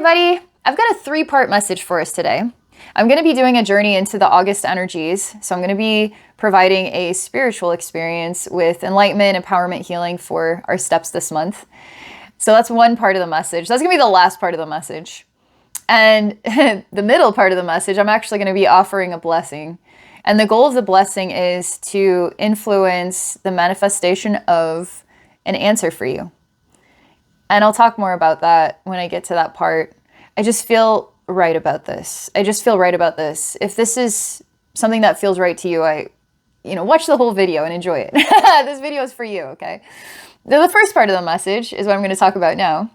everybody. I've got a 3-part message for us today. I'm going to be doing a journey into the August energies. So I'm going to be providing a spiritual experience with enlightenment, empowerment, healing for our steps this month. So that's one part of the message. That's going to be the last part of the message. And the middle part of the message, I'm actually going to be offering a blessing. And the goal of the blessing is to influence the manifestation of an answer for you. And I'll talk more about that when I get to that part. I just feel right about this. If this is something that feels right to you, watch the whole video and enjoy it. This video is for you, okay? The first part of the message is what I'm going to talk about now.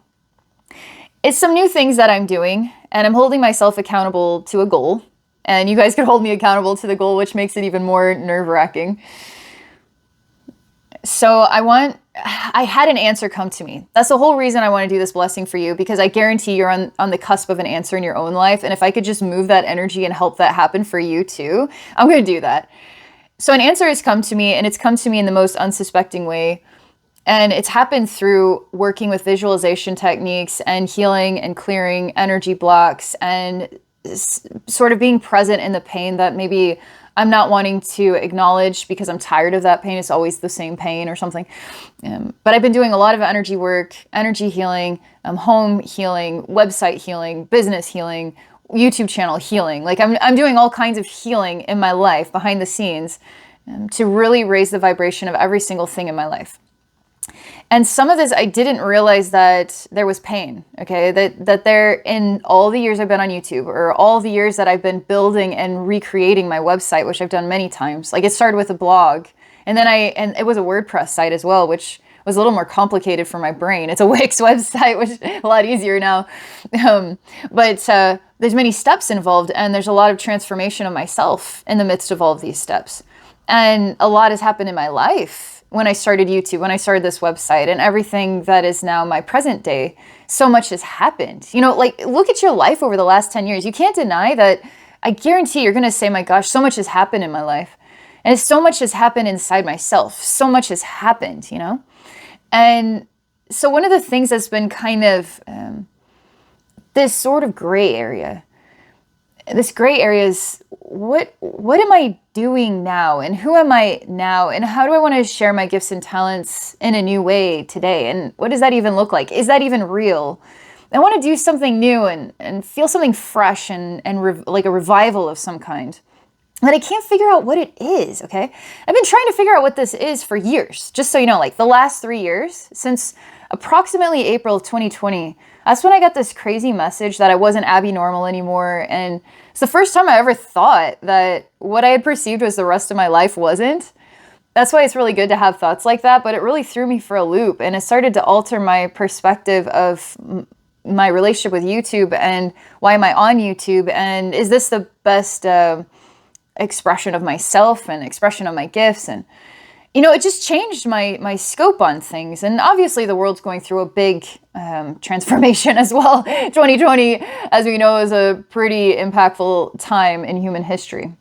It's some new things that I'm doing, and I'm holding myself accountable to a goal. And you guys can hold me accountable to the goal, which makes it even more nerve-wracking. So I had an answer come to me. That's the whole reason I want to do this blessing for you, because I guarantee you're on the cusp of an answer in your own life. And if I could just move that energy and help that happen for you too, I'm going to do that. So an answer has come to me, and it's come to me in the most unsuspecting way. And it's happened through working with visualization techniques and healing and clearing energy blocks and sort of being present in the pain that maybe I'm not wanting to acknowledge because I'm tired of that pain. It's always the same pain or something. But I've been doing a lot of energy work, energy healing, home healing, website healing, business healing, YouTube channel healing. Like I'm doing all kinds of healing in my life behind the scenes to really raise the vibration of every single thing in my life. And some of this, I didn't realize that there was pain, okay? That there, in all the years I've been on YouTube, or all the years that I've been building and recreating my website, which I've done many times. Like it started with a blog, and then it was a WordPress site as well, which was a little more complicated for my brain. It's a Wix website, which is a lot easier now. But there's many steps involved, and there's a lot of transformation of myself in the midst of all of these steps. And a lot has happened in my life when I started YouTube, when I started this website, and everything that is now my present day. So much has happened. Like look at your life over the last 10 years. You can't deny that. I guarantee you're going to say, my gosh, so much has happened in my life. And so much has happened inside myself. So much has happened, And so one of the things that's been kind of this sort of gray area, this gray area is what am I doing now, and who am I now, and how do I want to share my gifts and talents in a new way today, and what does that even look like? Is that even real? I want to do something new and feel something fresh and like a revival of some kind. But I can't figure out what it is, okay? I've been trying to figure out what this is for years, just so you know, like the last 3 years, since approximately April of 2020, that's when I got this crazy message that I wasn't Abbey normal anymore. And it's the first time I ever thought that what I had perceived was the rest of my life wasn't. That's why it's really good to have thoughts like that, but it really threw me for a loop, and it started to alter my perspective of my relationship with YouTube, and why am I on YouTube, and is this the best expression of myself and expression of my gifts? And it just changed my scope on things. And obviously the world's going through a big transformation as well. 2020, as we know, is a pretty impactful time in human history.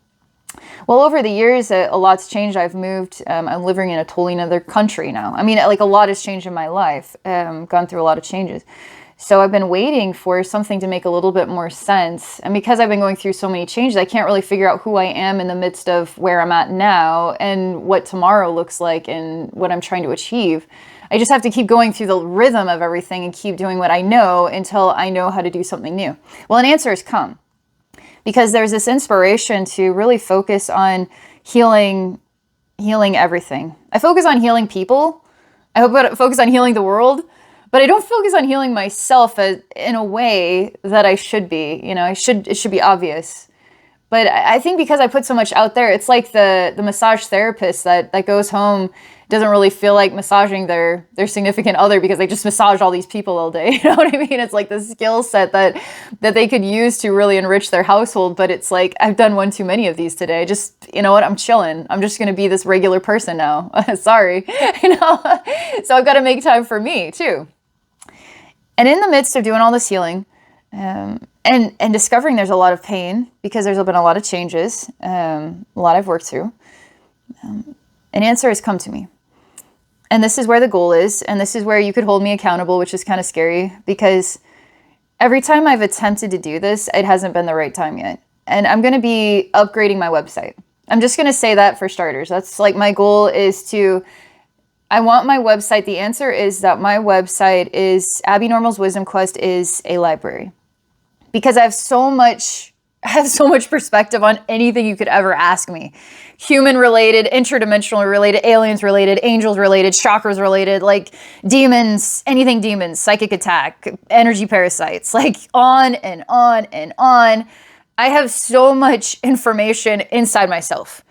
Well, over the years, a lot's changed. I've moved. I'm living in a totally another country now. I mean, like a lot has changed in my life. Gone through a lot of changes. So I've been waiting for something to make a little bit more sense. And because I've been going through so many changes, I can't really figure out who I am in the midst of where I'm at now and what tomorrow looks like and what I'm trying to achieve. I just have to keep going through the rhythm of everything and keep doing what I know until I know how to do something new. Well, an answer has come, because there's this inspiration to really focus on healing everything. I focus on healing people. I focus on healing the world. But I don't focus on healing myself in a way that I should be. It should be obvious. But I think because I put so much out there, it's like the massage therapist that goes home, doesn't really feel like massaging their significant other because they just massage all these people all day. You know what I mean? It's like the skill set that they could use to really enrich their household. But it's like, I've done one too many of these today. Just, you know what? I'm chilling. I'm just going to be this regular person now. Sorry. So I've got to make time for me too. And in the midst of doing all this healing and discovering there's a lot of pain, because there's been a lot of changes, a lot I've worked through, an answer has come to me. And this is where the goal is. And this is where you could hold me accountable, which is kind of scary, because every time I've attempted to do this, it hasn't been the right time yet. And I'm going to be upgrading my website. I'm just going to say that for starters. That's like my goal is to, I want my website. The answer is that my website is, Abbey Normal's Wisdom Quest is a library, because I have so much perspective on anything you could ever ask me. Human related, interdimensional related, aliens related, angels related, chakras related, like demons, anything demons, psychic attack, energy parasites, like on and on and on. I have so much information inside myself.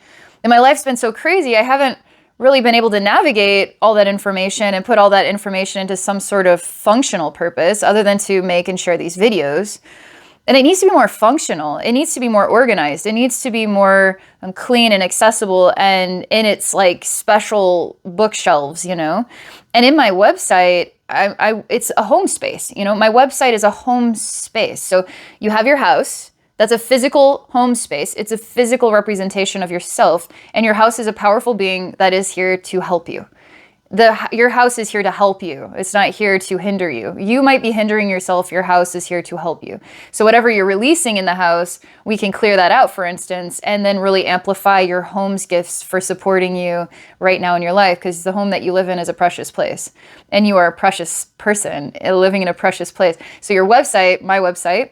And my life's been so crazy, I haven't really been able to navigate all that information and put all that information into some sort of functional purpose other than to make and share these videos. And it needs to be more functional. It needs to be more organized. It needs to be more clean and accessible and in its like special bookshelves, you know? And in my website, it's a home space, you know? My website is a home space. So you have your house. That's a physical home space. It's a physical representation of yourself. And your house is a powerful being that is here to help you. Your house is here to help you. It's not here to hinder you. You might be hindering yourself. Your house is here to help you. So whatever you're releasing in the house, we can clear that out, for instance, and then really amplify your home's gifts for supporting you right now in your life, because the home that you live in is a precious place. And you are a precious person living in a precious place. So your website, my website,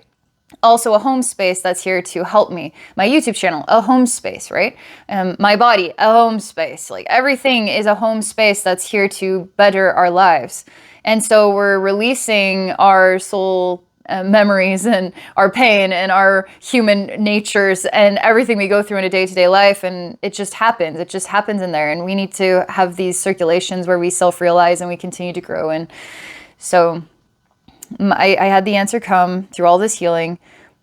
also a home space that's here to help me. My YouTube channel, a home space, right? My body, a home space. Like everything is a home space that's here to better our lives. And so we're releasing our soul memories and our pain and our human natures and everything we go through in a day-to-day life. And it just happens. It just happens in there. And we need to have these circulations where we self-realize and we continue to grow. And so I had the answer come through all this healing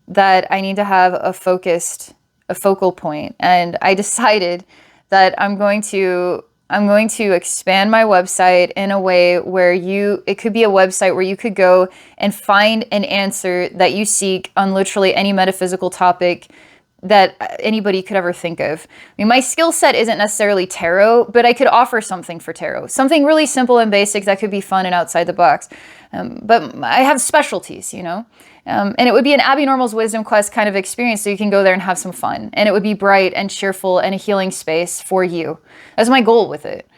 that I need to have a focal point. And I decided that I'm going to expand my website in a way where it could be a website where you could go and find an answer that you seek on literally any metaphysical topic that anybody could ever think of. I mean, my skill set isn't necessarily tarot, but I could offer something for tarot. Something really simple and basic that could be fun and outside the box. But I have specialties, you know? And it would be an Abbey Normal's Wisdom Quest kind of experience, so you can go there and have some fun. And it would be bright and cheerful and a healing space for you. That's my goal with it.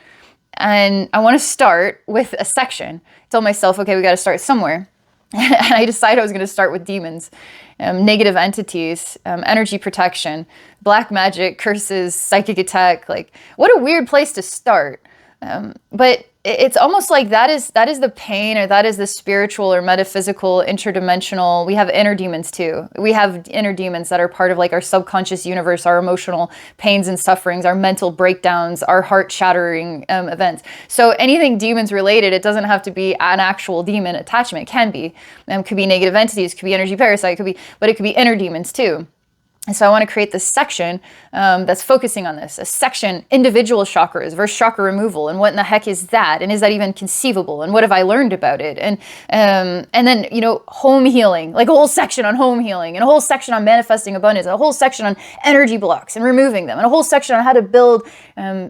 And I want to start with a section. I told myself, okay, we got to start somewhere. And I decided I was going to start with demons, negative entities, energy protection, black magic, curses, psychic attack. Like, what a weird place to start. But it's almost like that is the pain, or that is the spiritual or metaphysical, interdimensional. We have inner demons too. We have inner demons that are part of like our subconscious universe, our emotional pains and sufferings, our mental breakdowns, our heart shattering events. So anything demons related, it doesn't have to be an actual demon attachment. It can be. Could be negative entities, could be energy parasite, but it could be inner demons too. And so I want to create this section that's focusing on this, a section, individual chakras versus chakra removal. And what in the heck is that? And is that even conceivable? And what have I learned about it? And then, you know, home healing, like a whole section on home healing, and a whole section on manifesting abundance, and a whole section on energy blocks and removing them, and a whole section on how to build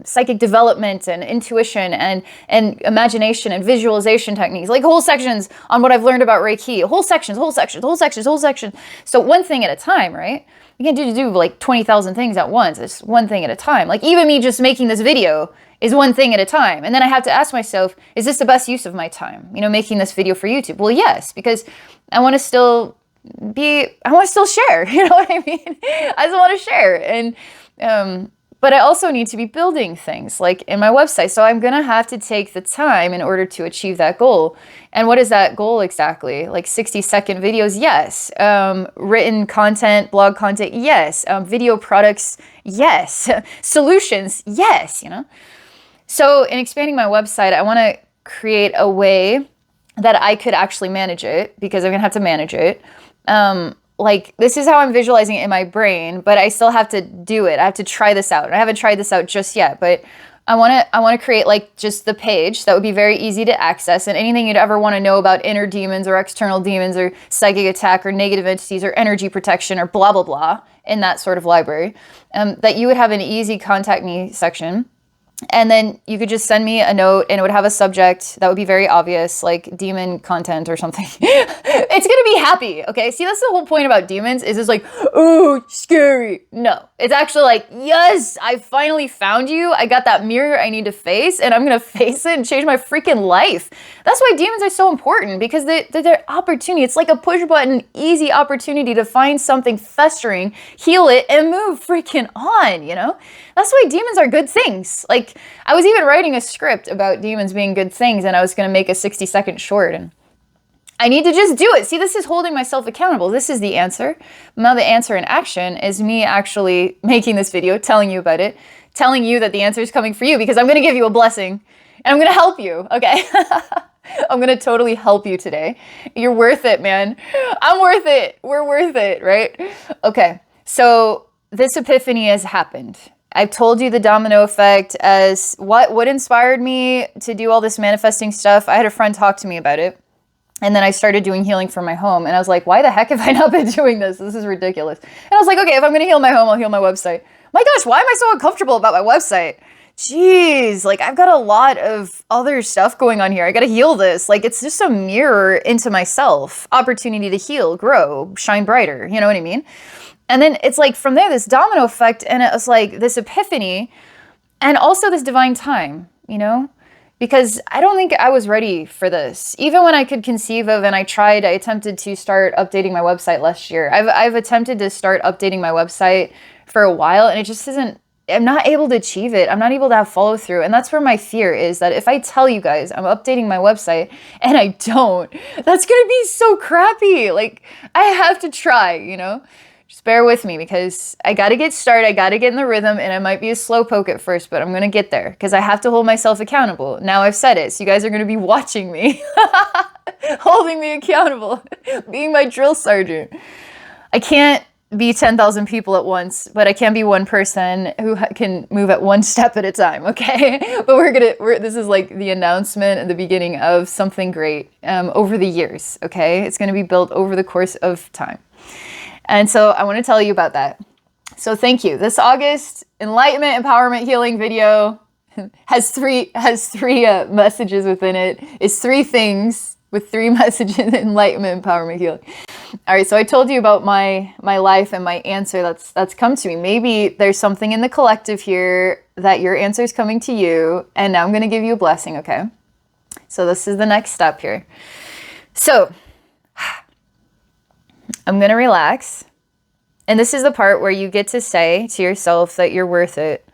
psychic development and intuition and imagination and visualization techniques, like whole sections on what I've learned about Reiki, whole sections. So one thing at a time, right? You can't do like 20,000 things at once. It's one thing at a time. Like even me just making this video is one thing at a time. And then I have to ask myself, is this the best use of my time? You know, making this video for YouTube? Well, yes, because I want to still share. You know what I mean? I just want to share. And, but I also need to be building things like in my website. So I'm going to have to take the time in order to achieve that goal. And what is that goal exactly? Like 60-second videos? Yes. Written content, blog content? Yes. Video products? Yes. Solutions? Yes. You know? So in expanding my website, I want to create a way that I could actually manage it, because I'm going to have to manage it. Like this is how I'm visualizing it in my brain, but I still have to do it. I have to try this out. I haven't tried this out just yet, but I want to create like just the page that would be very easy to access, and anything you'd ever want to know about inner demons or external demons or psychic attack or negative entities or energy protection or blah, blah, blah in that sort of library, that you would have an easy contact me section. And then you could just send me a note and it would have a subject that would be very obvious, like demon content or something. It It's gonna be happy, okay? See, that's the whole point about demons, is it's like, oh, scary. No, it's actually like, yes, I finally found you. I got that mirror I need to face, and I'm gonna face it and change my freaking life. That's why demons are so important, because they're opportunity. It's like a push button, easy opportunity to find something festering, heal it, and move freaking on, you know? That's why demons are good things. Like, I was even writing a script about demons being good things, and I was gonna make a 60-second short, and I need to just do it. See, this is holding myself accountable. This is the answer. Now the answer in action is me actually making this video, telling you about it, telling you that the answer is coming for you, because I'm going to give you a blessing and I'm going to help you, okay? I'm going to totally help you today. You're worth it, man. I'm worth it. We're worth it, right? Okay, so this epiphany has happened. I've told you the domino effect as what inspired me to do all this manifesting stuff. I had a friend talk to me about it. And then I started doing healing from my home. And I was like, why the heck have I not been doing this? This is ridiculous. And I was like, okay, if I'm going to heal my home, I'll heal my website. My gosh, why am I so uncomfortable about my website? Jeez, like I've got a lot of other stuff going on here. I got to heal this. Like it's just a mirror into myself. Opportunity to heal, grow, shine brighter. You know what I mean? And then it's like from there, this domino effect. And it was like this epiphany and also this divine time, you know? Because I don't think I was ready for this. Even when I could conceive of, and I attempted to start updating my website last year. I've attempted to start updating my website for a while, and it just isn't, I'm not able to achieve it. I'm not able to have follow through. And that's where my fear is, that if I tell you guys I'm updating my website and I don't, that's going to be so crappy. Like I have to try, you know? Just bear with me, because I got to get started. I got to get in the rhythm, and I might be a slow poke at first, but I'm going to get there because I have to hold myself accountable. Now I've said it, so you guys are going to be watching me, holding me accountable, being my drill sergeant. I can't be 10,000 people at once, but I can be one person who can move at one step at a time, okay? But this is like the announcement at the beginning of something great over the years, okay? It's going to be built over the course of time. And so I want to tell you about that. So thank you. This August Enlightenment, Empowerment, Healing video has three messages within it. It's 3 things with 3 messages: enlightenment, empowerment, healing. All right. So I told you about my life and my answer that's come to me. Maybe there's something in the collective here that your answer is coming to you, and now I'm going to give you a blessing. Okay. So this is the next step here. So I'm going to relax. And this is the part where you get to say to yourself that you're worth it.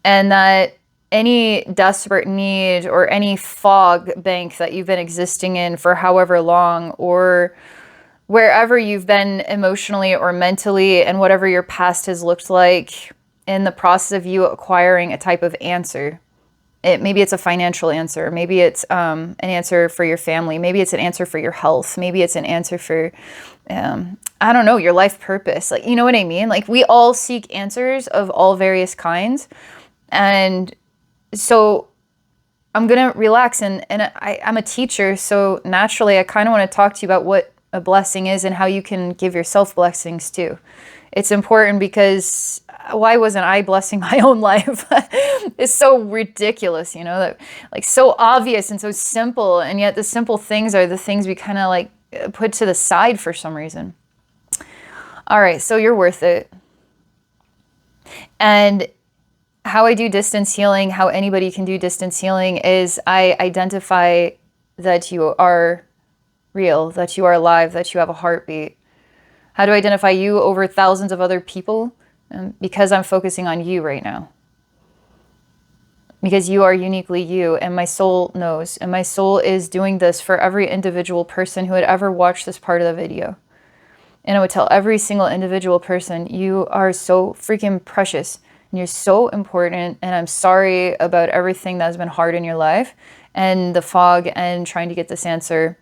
And that any desperate need or any fog bank that you've been existing in for however long, or wherever you've been emotionally or mentally, and whatever your past has looked like in the process of you acquiring a type of answer. Maybe it's a financial answer. Maybe it's an answer for your family. Maybe it's an answer for your health. Maybe it's an answer for, I don't know, your life purpose. Like, you know what I mean? Like we all seek answers of all various kinds. And so I'm going to relax. And I'm a teacher. So naturally, I kind of want to talk to you about what a blessing is and how you can give yourself blessings too. It's important because why wasn't I blessing my own life? It's so ridiculous, you know, that like so obvious and so simple. And yet the simple things are the things we kind of like put to the side for some reason. All right. So you're worth it. And how I do distance healing, how anybody can do distance healing, is I identify that you are real, that you are alive, that you have a heartbeat. How do I identify you over thousands of other people? Because I'm focusing on you right now. Because you are uniquely you, and my soul knows. And my soul is doing this for every individual person who had ever watched this part of the video. And I would tell every single individual person, you are so freaking precious. And you're so important. And I'm sorry about everything that's been hard in your life. And the fog and trying to get this answer.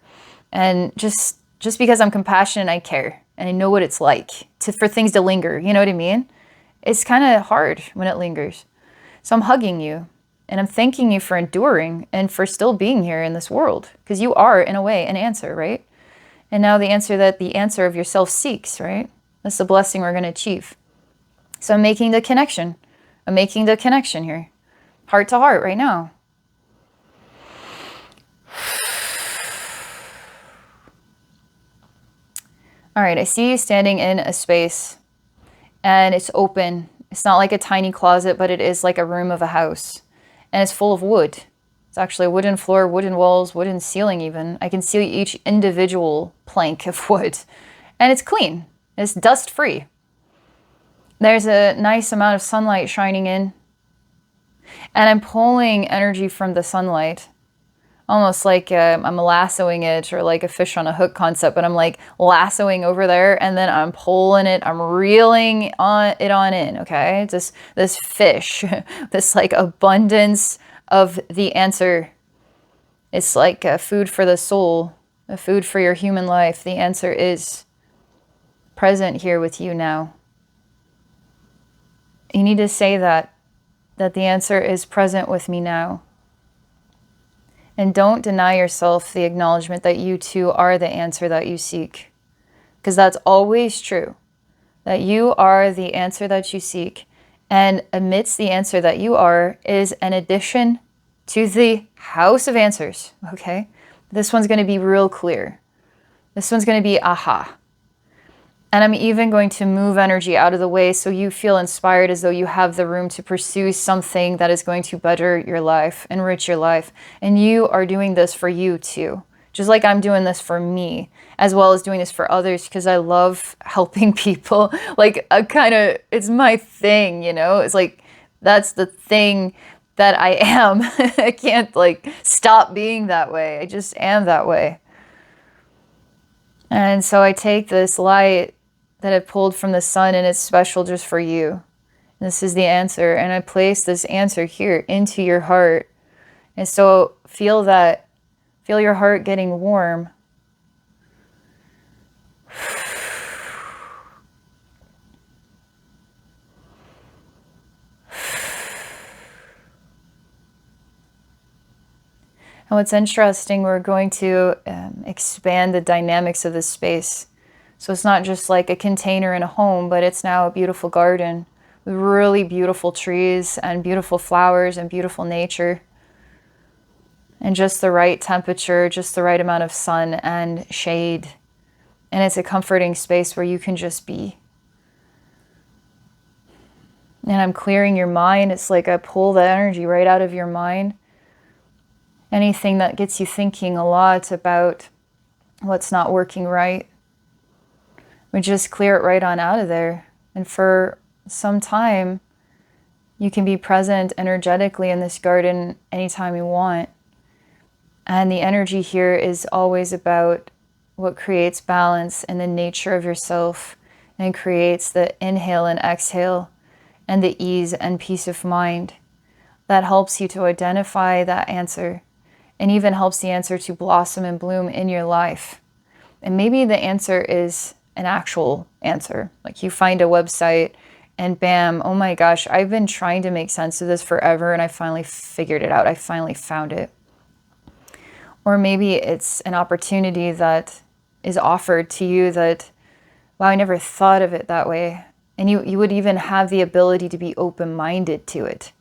And just because I'm compassionate, I care. And I know what it's like for things to linger. You know what I mean? It's kind of hard when it lingers. So I'm hugging you. And I'm thanking you for enduring and for still being here in this world. Because you are, in a way, an answer, right? And now the answer that the answer of yourself seeks, right? That's the blessing we're going to achieve. So I'm making the connection. I'm making the connection here. Heart to heart right now. All right, I see you standing in a space and it's open. It's not like a tiny closet, but it is like a room of a house. And it's full of wood. It's actually a wooden floor, wooden walls, wooden ceiling even. I can see each individual plank of wood. And it's clean. It's dust-free. There's a nice amount of sunlight shining in. And I'm pulling energy from the sunlight. Almost like I'm lassoing it, or like a fish on a hook concept, but I'm like lassoing over there and then I'm pulling it, I'm reeling it on in, okay? This fish, this like abundance of the answer. It's like a food for the soul, a food for your human life. The answer is present here with you now. You need to say that the answer is present with me now. And don't deny yourself the acknowledgement that you too are the answer that you seek. Because that's always true. That you are the answer that you seek. And amidst the answer that you are is an addition to the house of answers. Okay? This one's going to be real clear. This one's going to be aha. And I'm even going to move energy out of the way so you feel inspired, as though you have the room to pursue something that is going to better your life, enrich your life. And you are doing this for you too. Just like I'm doing this for me, as well as doing this for others, because I love helping people. Like, it's my thing, you know? It's like, that's the thing that I am. I can't like stop being that way. I just am that way. And so I take this light that I pulled from the sun, and it's special just for you. And this is the answer. And I place this answer here into your heart. And so feel your heart getting warm. And what's interesting, we're going to expand the dynamics of this space. So it's not just like a container in a home, but it's now a beautiful garden with really beautiful trees and beautiful flowers and beautiful nature. And just the right temperature, just the right amount of sun and shade. And it's a comforting space where you can just be. And I'm clearing your mind. It's like I pull the energy right out of your mind. Anything that gets you thinking a lot about what's not working right, we just clear it right on out of there. And for some time, you can be present energetically in this garden anytime you want. And the energy here is always about what creates balance in the nature of yourself and creates the inhale and exhale and the ease and peace of mind that helps you to identify that answer, and even helps the answer to blossom and bloom in your life. And maybe the answer is an actual answer. Like you find a website and bam, oh my gosh, I've been trying to make sense of this forever and I finally figured it out. I finally found it. Or maybe it's an opportunity that is offered to you that, wow, I never thought of it that way. And you would even have the ability to be open-minded to it.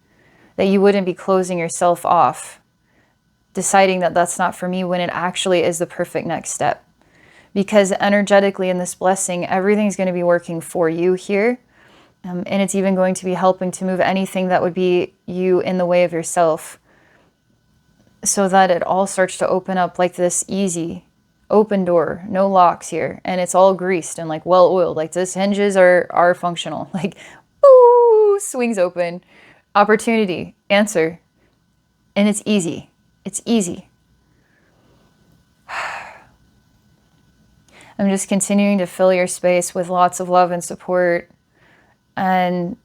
That you wouldn't be closing yourself off, deciding that that's not for me, when it actually is the perfect next step. Because energetically in this blessing, everything's going to be working for you here. And it's even going to be helping to move anything that would be you in the way of yourself. So that it all starts to open up like this easy, open door, no locks here. And it's all greased and like well oiled. Like this hinges are functional. Like, ooh, swings open. Opportunity, answer. And it's easy. It's easy. I'm just continuing to fill your space with lots of love and support. And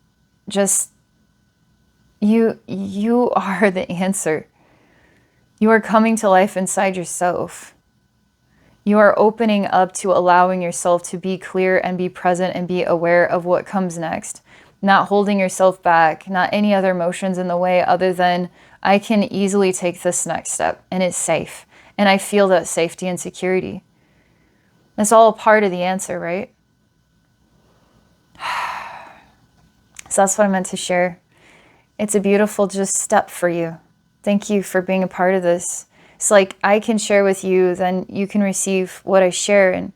just, you are the answer. You are coming to life inside yourself. You are opening up to allowing yourself to be clear and be present and be aware of what comes next. Not holding yourself back, not any other emotions in the way other than I can easily take this next step and it's safe. And I feel that safety and security. That's all a part of the answer, right? So that's what I meant to share. It's a beautiful just step for you. Thank you for being a part of this. It's like I can share with you, then you can receive what I share. And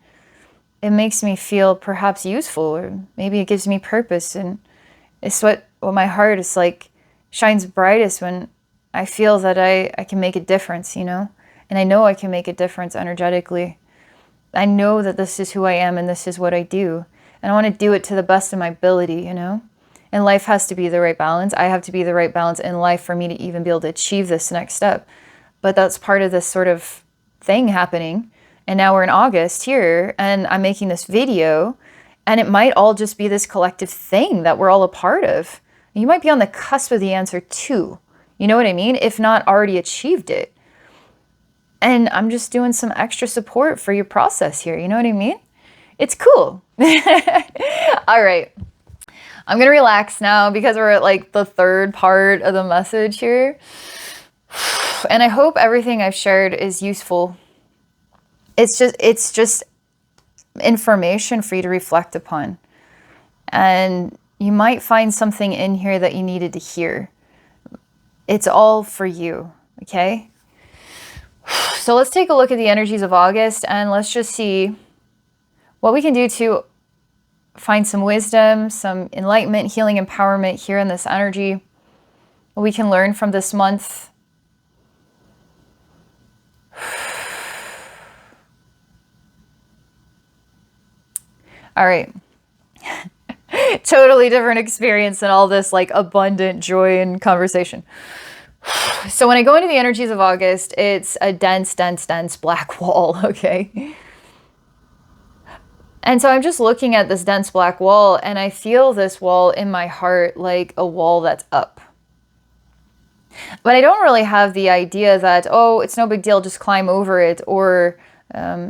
it makes me feel perhaps useful, or maybe it gives me purpose. And it's what my heart is like, shines brightest when I feel that I can make a difference, you know? And I know I can make a difference energetically. I know that this is who I am and this is what I do. And I want to do it to the best of my ability, you know? And life has to be the right balance. I have to be the right balance in life for me to even be able to achieve this next step. But that's part of this sort of thing happening. And now we're in August here, and I'm making this video, and it might all just be this collective thing that we're all a part of. You might be on the cusp of the answer too. You know what I mean? If not already achieved it. And I'm just doing some extra support for your process here. You know what I mean? It's cool. All right. I'm going to relax now because we're at like the third part of the message here. And I hope everything I've shared is useful. It's just information for you to reflect upon. And you might find something in here that you needed to hear. It's all for you, okay? So let's take a look at the energies of August, and let's just see what we can do to find some wisdom, some enlightenment, healing, empowerment here in this energy. What we can learn from this month. All right. Totally different experience than all this like abundant joy and conversation. So when I go into the energies of August, it's a dense, dense, dense black wall, okay? And so I'm just looking at this dense black wall, and I feel this wall in my heart like a wall that's up. But I don't really have the idea that, oh, it's no big deal, just climb over it, or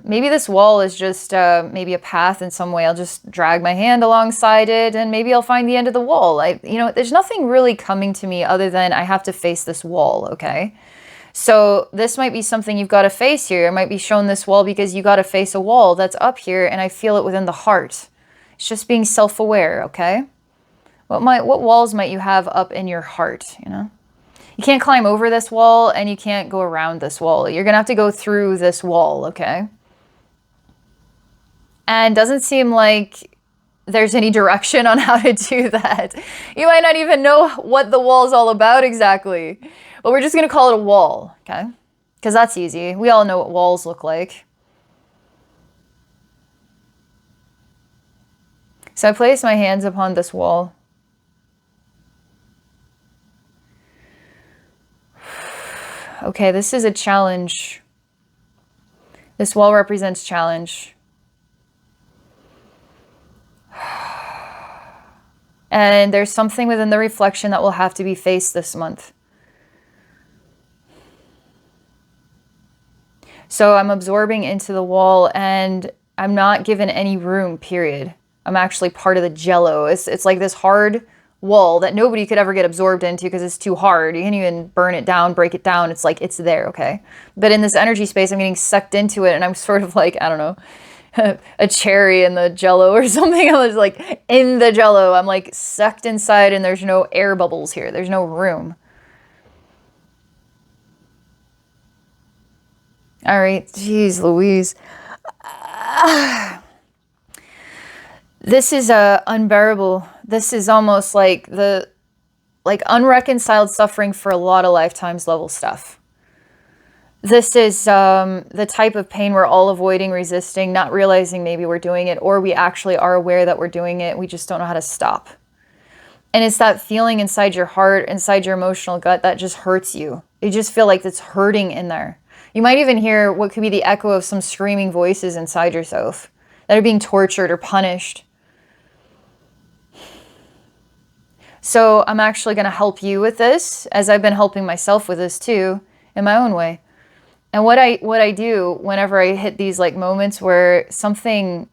maybe this wall is just maybe a path in some way. I'll just drag my hand alongside it and maybe I'll find the end of the wall. There's nothing really coming to me other than I have to face this wall, okay? So this might be something you've got to face here. I might be shown this wall because you got to face a wall that's up here, and I feel it within the heart. It's just being self-aware, okay? What walls might you have up in your heart, you know? You can't climb over this wall and you can't go around this wall. You're going to have to go through this wall, okay? And doesn't seem like there's any direction on how to do that. You might not even know what the wall is all about exactly. But we're just going to call it a wall, okay? Because that's easy. We all know what walls look like. So I place my hands upon this wall. Okay, this is a challenge. This wall represents challenge. And there's something within the reflection that will have to be faced this month. So I'm absorbing into the wall, and I'm not given any room, period. I'm actually part of the jello. It's like this hard wall that nobody could ever get absorbed into because it's too hard. You can't even burn it down, break it down. It's like, it's there, okay? But in this energy space, I'm getting sucked into it, and I'm sort of like, I don't know, a cherry in the jello or something. I was like in the jello. I'm like sucked inside, and there's no air bubbles here. There's no room. All right, geez Louise. This is unbearable. This is almost like the unreconciled suffering for a lot of lifetimes level stuff. This is the type of pain we're all avoiding, resisting, not realizing maybe we're doing it, or we actually are aware that we're doing it. We just don't know how to stop. And it's that feeling inside your heart, inside your emotional gut that just hurts you. You just feel like it's hurting in there. You might even hear what could be the echo of some screaming voices inside yourself that are being tortured or punished. So I'm actually going to help you with this, as I've been helping myself with this too, in my own way. And what I do whenever I hit these like moments where something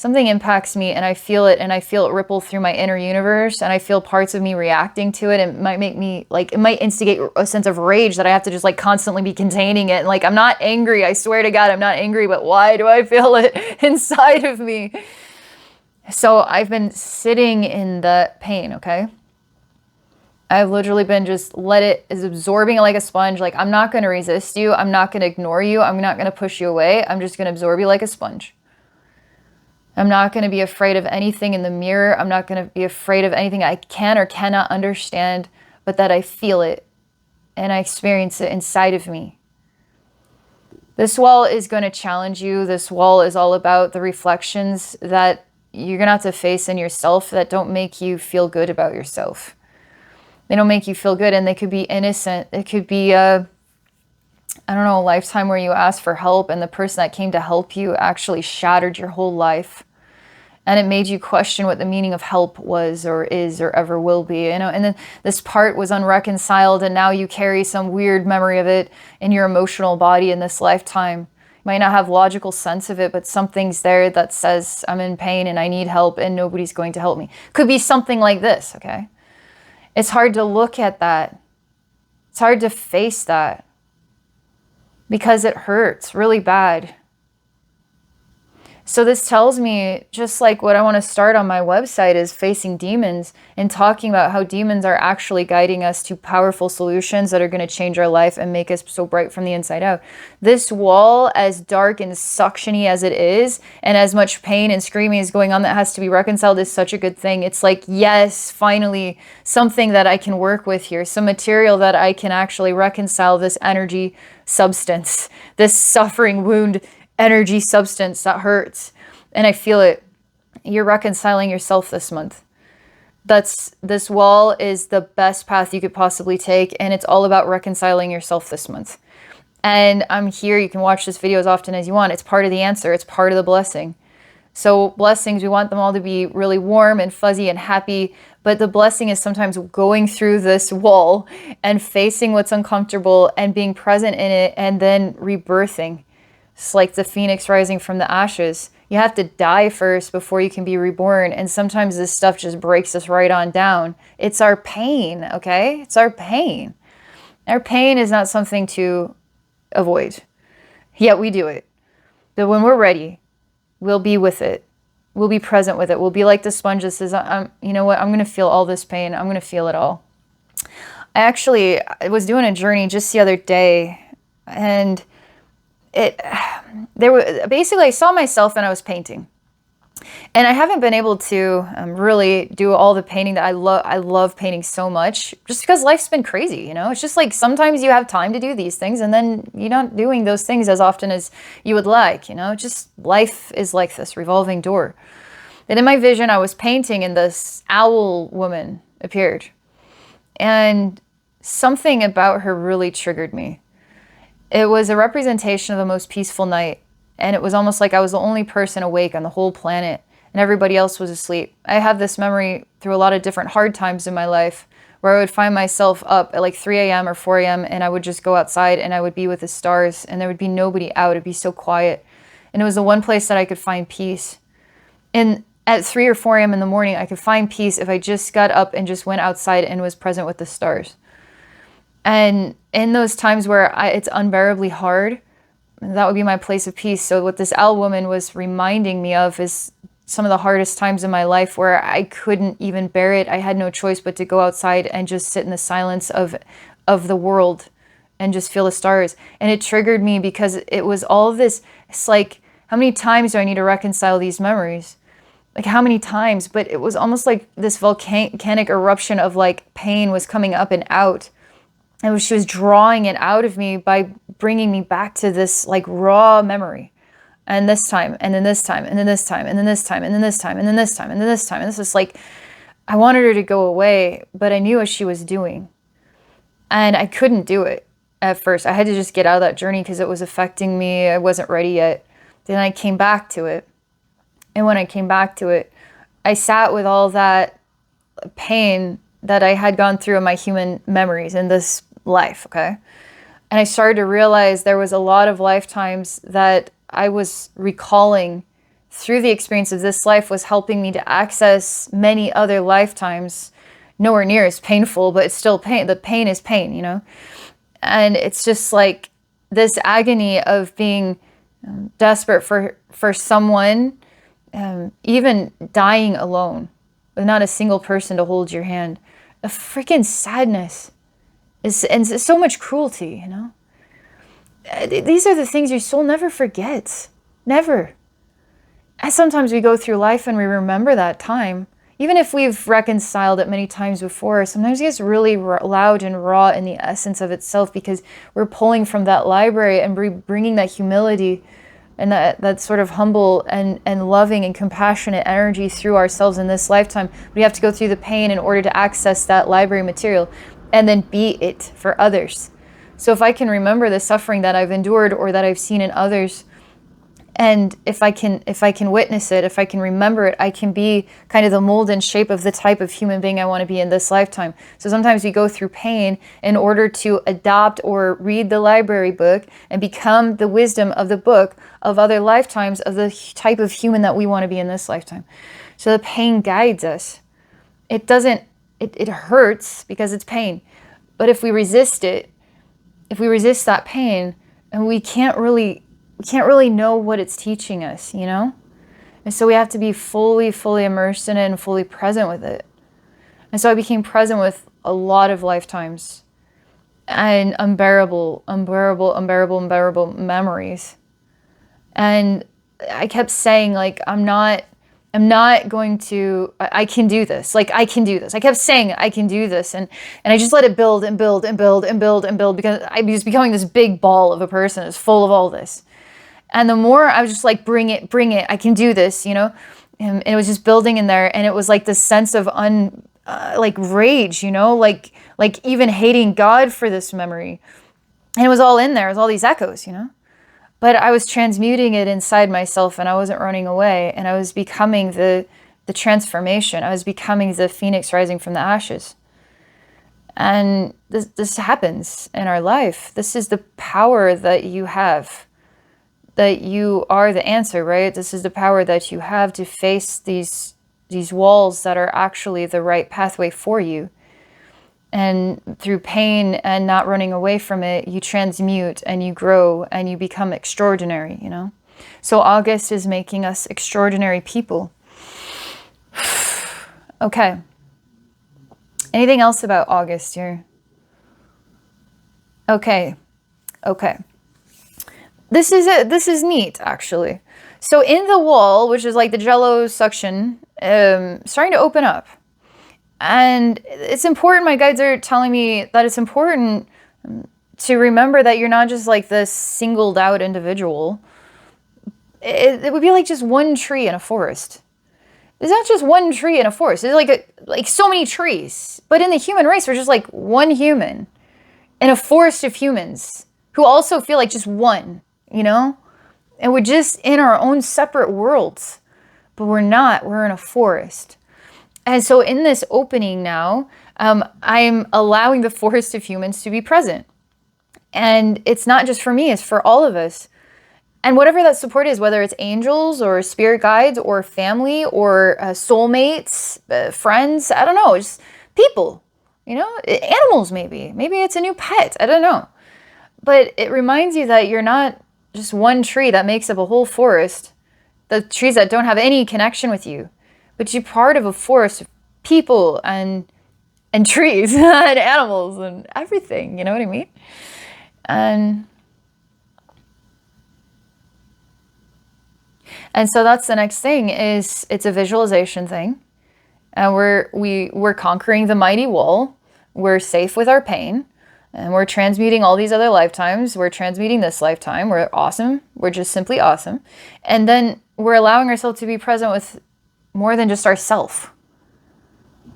impacts me and I feel it ripple through my inner universe, and I feel parts of me reacting to it, and it might make me like, it might instigate a sense of rage that I have to just like constantly be containing it. And like, I'm not angry. I swear to God, I'm not angry, but why do I feel it inside of me? So I've been sitting in the pain, okay? I've literally been just is absorbing it like a sponge. Like, I'm not going to resist you. I'm not going to ignore you. I'm not going to push you away. I'm just going to absorb you like a sponge. I'm not going to be afraid of anything in the mirror. I'm not going to be afraid of anything I can or cannot understand, but that I feel it and I experience it inside of me. This wall is going to challenge you. This wall is all about the reflections that you're going to have to face in yourself that don't make you feel good about yourself. They don't make you feel good, and they could be innocent. It could be a lifetime where you asked for help and the person that came to help you actually shattered your whole life. And it made you question what the meaning of help was or is or ever will be, and then this part was unreconciled, and now you carry some weird memory of it in your emotional body in this lifetime. You might not have logical sense of it, but something's there that says, I'm in pain and I need help and nobody's going to help me. Could be something like this, okay? It's hard to look at that. It's hard to face that because it hurts really bad. So this tells me, just like what I want to start on my website is facing demons and talking about how demons are actually guiding us to powerful solutions that are going to change our life and make us so bright from the inside out. This wall, as dark and suctiony as it is, and as much pain and screaming is going on that has to be reconciled, is such a good thing. It's like, yes, finally, something that I can work with here, some material that I can actually reconcile this energy substance, this suffering wound energy substance that hurts. And I feel it. You're reconciling yourself this month. This wall is the best path you could possibly take, and it's all about reconciling yourself this month. And I'm here. You can watch this video as often as you want. It's part of the answer. It's part of the blessing. So blessings, we want them all to be really warm and fuzzy and happy, but the blessing is sometimes going through this wall and facing what's uncomfortable and being present in it and then rebirthing. It's like the phoenix rising from the ashes. You have to die first before you can be reborn. And sometimes this stuff just breaks us right on down. It's our pain, okay? It's our pain. Our pain is not something to avoid. Yet we do it. But when we're ready, we'll be with it. We'll be present with it. We'll be like the sponge that says, you know what? I'm going to feel all this pain. I'm going to feel it all. I was doing a journey just the other day, and basically I saw myself and I was painting, and I haven't been able to really do all the painting that I love painting so much, just because life's been crazy. It's just like sometimes you have time to do these things and then you're not doing those things as often as you would like. Just life is like this revolving door. And in my vision I was painting and this owl woman appeared, and something about her really triggered me. It was a representation of the most peaceful night, and it was almost like I was the only person awake on the whole planet, and everybody else was asleep. I have this memory through a lot of different hard times in my life where I would find myself up at like 3 a.m. or 4 a.m. and I would just go outside and I would be with the stars, and there would be nobody out. It'd be so quiet. And it was the one place that I could find peace. And at 3 or 4 a.m. in the morning, I could find peace if I just got up and just went outside and was present with the stars. And in those times where it's unbearably hard, that would be my place of peace. So what this owl woman was reminding me of is some of the hardest times in my life where I couldn't even bear it. I had no choice but to go outside and just sit in the silence of the world and just feel the stars. And it triggered me because it was all of this. It's like, how many times do I need to reconcile these memories? Like how many times? But it was almost like this volcanic eruption of like pain was coming up and out. And she was drawing it out of me by bringing me back to this like raw memory. And this time, and then this time, and then this time, and then this time, and then this time, and then this time, and then this time. And this was like, I wanted her to go away, but I knew what she was doing. And I couldn't do it at first. I had to just get out of that journey because it was affecting me. I wasn't ready yet. Then I came back to it. And when I came back to it, I sat with all that pain that I had gone through in my human memories in this life, okay? And I started to realize there was a lot of lifetimes that I was recalling through the experience of this life was helping me to access many other lifetimes, nowhere near as painful, but it's still pain. The pain is pain, And it's just like this agony of being desperate for someone, even dying alone, with not a single person to hold your hand. A freaking sadness and so much cruelty, These are the things your soul never forgets. Never. sometimes we go through life and we remember that time. Even if we've reconciled it many times before, sometimes it gets really loud and raw in the essence of itself, because we're pulling from that library and bringing that humility and that sort of humble and loving and compassionate energy through ourselves in this lifetime. We have to go through the pain in order to access that library material and then be it for others. So if I can remember the suffering that I've endured or that I've seen in others, and if I can witness it, if I can remember it, I can be kind of the mold and shape of the type of human being I want to be in this lifetime. So sometimes we go through pain in order to adopt or read the library book and become the wisdom of the book of other lifetimes of the type of human that we want to be in this lifetime. So the pain guides us. It hurts because it's pain. But if we resist it, if we resist that pain, and we can't really know what it's teaching us, you know? And so we have to be fully immersed in it and fully present with it. And so I became present with a lot of lifetimes and unbearable memories. And I kept saying, like, I'm not going to, I can do this. Like, I can do this. I kept saying I can do this. And I just let it build and build and build and build and build, because I was becoming this big ball of a person that's full of all this. And the more I was just like, bring it, I can do this, you know? And it was just building in there. And it was like this sense of like rage, you know? Like even hating God for this memory. And it was all in there. It was all these echoes, you know? But I was transmuting it inside myself, and I wasn't running away. And I was becoming the transformation. I was becoming the phoenix rising from the ashes. And this happens in our life. This is the power that you have. That you are the answer, right? This is the power that you have to face these walls that are actually the right pathway for you. And through pain and not running away from it, you transmute and you grow and you become extraordinary, you know? So August is making us extraordinary people. Okay. Anything else about August here? Okay. This is neat, actually. So in the wall, which is like the jello suction, starting to open up. And it's important, my guides are telling me that it's important to remember that you're not just like this singled out individual. It would be like just one tree in a forest. There's not just one tree in a forest. There's like so many trees. But in the human race, we're just like one human in a forest of humans who also feel like just one. You know, and we're just in our own separate worlds, but we're not. We're in a forest. And so in this opening now, I'm allowing the forest of humans to be present. And it's not just for me, it's for all of us. And whatever that support is, whether it's angels or spirit guides or family or soulmates, friends, I don't know, just people, you know, animals maybe it's a new pet, I don't know. But it reminds you that you're not just one tree that makes up a whole forest, the trees that don't have any connection with you, but you're part of a forest of people and trees and animals and everything, you know what I mean? And so that's the next thing, is it's a visualization thing. And we're conquering the mighty wall. We're safe with our pain. And we're transmuting all these other lifetimes. We're transmuting this lifetime. We're awesome. We're just simply awesome. And then we're allowing ourselves to be present with more than just ourself.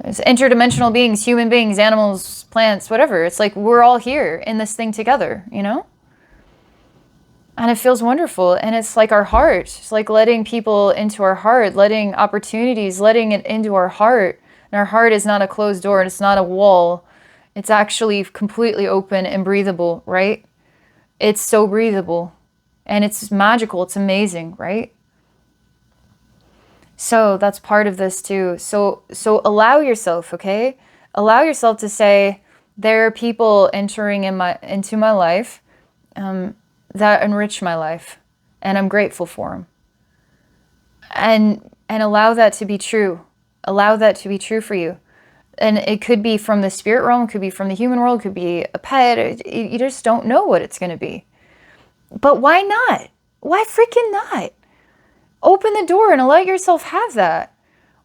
It's interdimensional beings, human beings, animals, plants, whatever. It's like we're all here in this thing together, you know? And it feels wonderful. And it's like our heart. It's like letting people into our heart, letting opportunities, letting it into our heart. And our heart is not a closed door, and it's not a wall. It's actually completely open and breathable, right? It's so breathable. And it's magical. It's amazing, right? So that's part of this too. So allow yourself, okay? Allow yourself to say, there are people entering into my life that enrich my life. And I'm grateful for them. And allow that to be true. Allow that to be true for you. And it could be from the spirit realm, it could be from the human world, it could be a pet. You just don't know what it's going to be. But why not? Why freaking not? open the door and let yourself have that.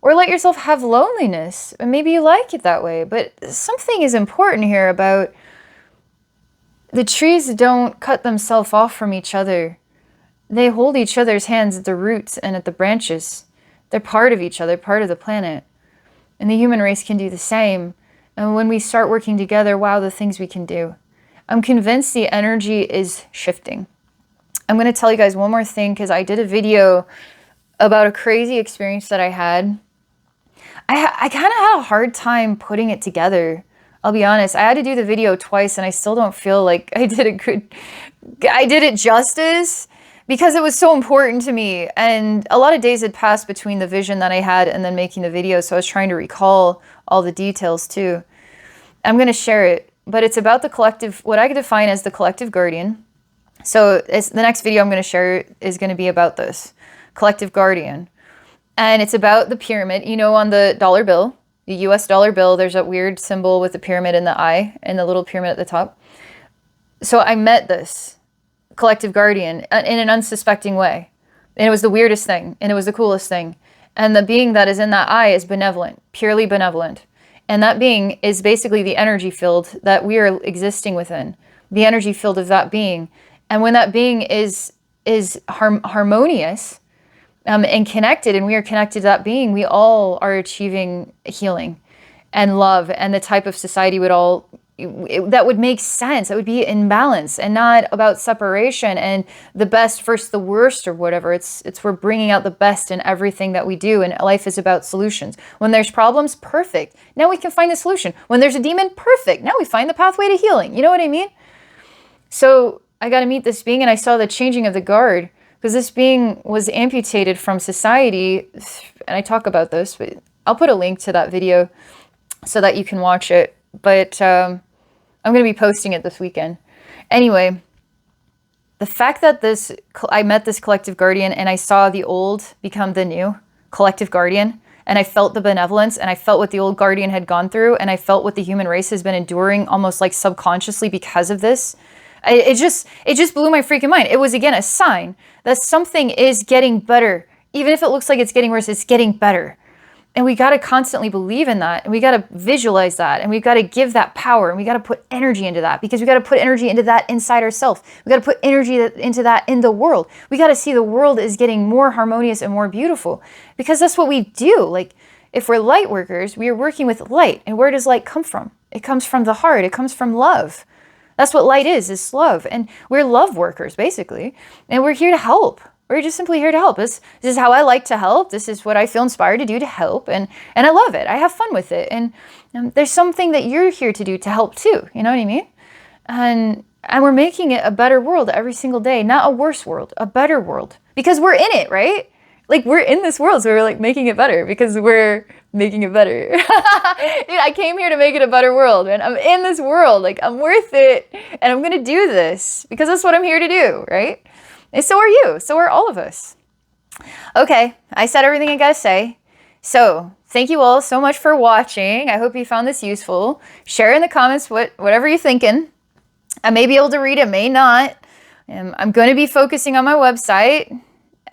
Or let yourself have loneliness. And maybe you like it that way. But something is important here about the trees don't cut themselves off from each other. They hold each other's hands at the roots and at the branches. They're part of each other, part of the planet. And the human race can do the same. And when we start working together, wow, the things we can do. I'm convinced the energy is shifting. I'm going to tell you guys one more thing, because I did a video about a crazy experience that I had. I kind of had a hard time putting it together. I'll be honest. I had to do the video twice, and I still don't feel like I did it justice, because it was so important to me. And a lot of days had passed between the vision that I had and then making the video. So I was trying to recall all the details too. I'm going to share it, but it's about the collective, what I could define as the collective guardian. So the next video I'm going to share is going to be about this collective guardian. And it's about the pyramid. You know, on the dollar bill, the US dollar bill, there's a weird symbol with the pyramid in the eye and the little pyramid at the top. So I met this collective guardian in an unsuspecting way. And it was the weirdest thing. And it was the coolest thing. And the being that is in that eye is benevolent, purely benevolent. And that being is basically the energy field that we are existing within. The energy field of that being. And when that being is harmonious, and connected, and we are connected to that being, we all are achieving healing and love, and the type of society that would make sense. It would be in balance and not about separation and the best versus the worst or whatever. It's we're bringing out the best in everything that we do, and life is about solutions. When there's problems, perfect. Now we can find the solution. When there's a demon, perfect. Now we find the pathway to healing. You know what I mean? So I got to meet this being, and I saw the changing of the guard. Because this being was amputated from society, and I talk about this, but I'll put a link to that video so that you can watch it. But I'm going to be posting it this weekend. Anyway, the fact that I met this collective guardian, and I saw the old become the new collective guardian, and I felt the benevolence, and I felt what the old guardian had gone through, and I felt what the human race has been enduring almost like subconsciously because of this. It just blew my freaking mind. It was, again, a sign that something is getting better. Even if it looks like it's getting worse, it's getting better. And we got to constantly believe in that. And we got to visualize that. And we've got to give that power. And we got to put energy into that, because we got to put energy into that inside ourselves. We got to put energy into that in the world. We got to see the world is getting more harmonious and more beautiful, because that's what we do. Like, if we're light workers, we are working with light. And where does light come from? It comes from the heart. It comes from love. That's what light is love. And we're love workers, basically. And we're here to help. We're just simply here to help. This is how I like to help. This is what I feel inspired to do, to help. And I love it. I have fun with it. And there's something that you're here to do to help too. You know what I mean? And we're making it a better world every single day. Not a worse world, a better world. Because we're in it, right? Like, we're in this world, so we're like making it better because we're making it better. Dude, I came here to make it a better world, and I'm in this world. Like, I'm worth it, and I'm going to do this because that's what I'm here to do, right? And so are you. So are all of us. Okay, I said everything I got to say. So thank you all so much for watching. I hope you found this useful. Share in the comments whatever you're thinking. I may be able to read it, may not. I'm going to be focusing on my website.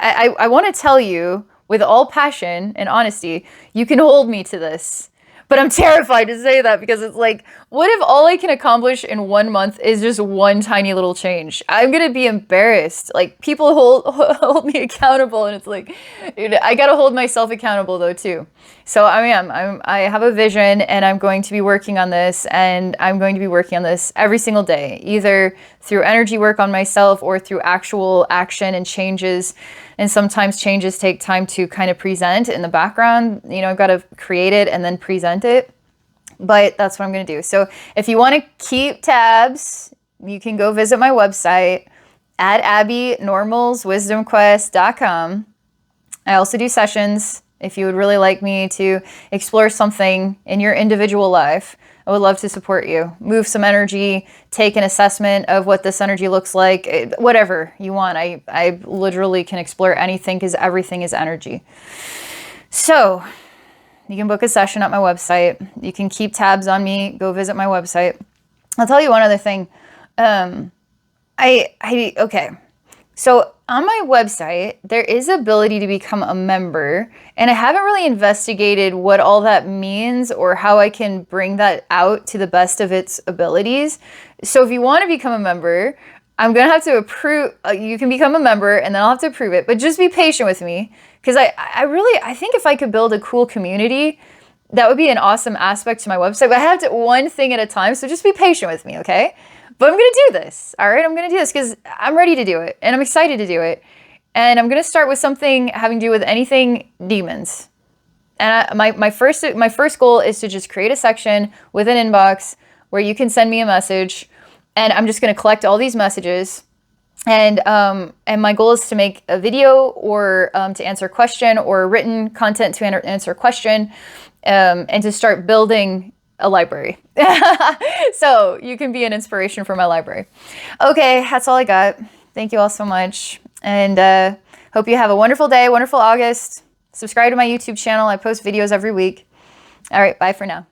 I want to tell you with all passion and honesty, you can hold me to this. But I'm terrified to say that, because it's like, what if all I can accomplish in 1 month is just one tiny little change? I'm going to be embarrassed. Like, people hold me accountable, and it's like, dude, I got to hold myself accountable though too. So I have a vision, and I'm going to be working on this, and I'm going to be working on this every single day, either through energy work on myself or through actual action and changes. And sometimes changes take time to kind of present in the background. You know, I've got to create it and then present it. But that's what I'm going to do. So if you want to keep tabs, you can go visit my website at abbeynormalswisdomquest.com. I also do sessions. If you would really like me to explore something in your individual life, I would love to support you. Move some energy, take an assessment of what this energy looks like, whatever you want. I literally can explore anything, because everything is energy. So you can book a session at my website. You can keep tabs on me. Go visit my website. I'll tell you one other thing. Okay. So on my website, there is ability to become a member, and I haven't really investigated what all that means or how I can bring that out to the best of its abilities. So if you want to become a member, I'm going to have to approve, you can become a member and then I'll have to approve it, but just be patient with me because I think if I could build a cool community, that would be an awesome aspect to my website, but I have to one thing at a time. So just be patient with me. Okay. But I'm going to do this. All right. I'm going to do this because I'm ready to do it and I'm excited to do it. And I'm going to start with something having to do with anything demons. And my first goal is to just create a section with an inbox where you can send me a message. And I'm just going to collect all these messages. And my goal is to make a video or to answer a question or written content to answer a question and to start building a library. So you can be an inspiration for my library. Okay, that's all I got. Thank you all so much. And hope you have a wonderful day, wonderful August. Subscribe to my YouTube channel. I post videos every week. All right, bye for now.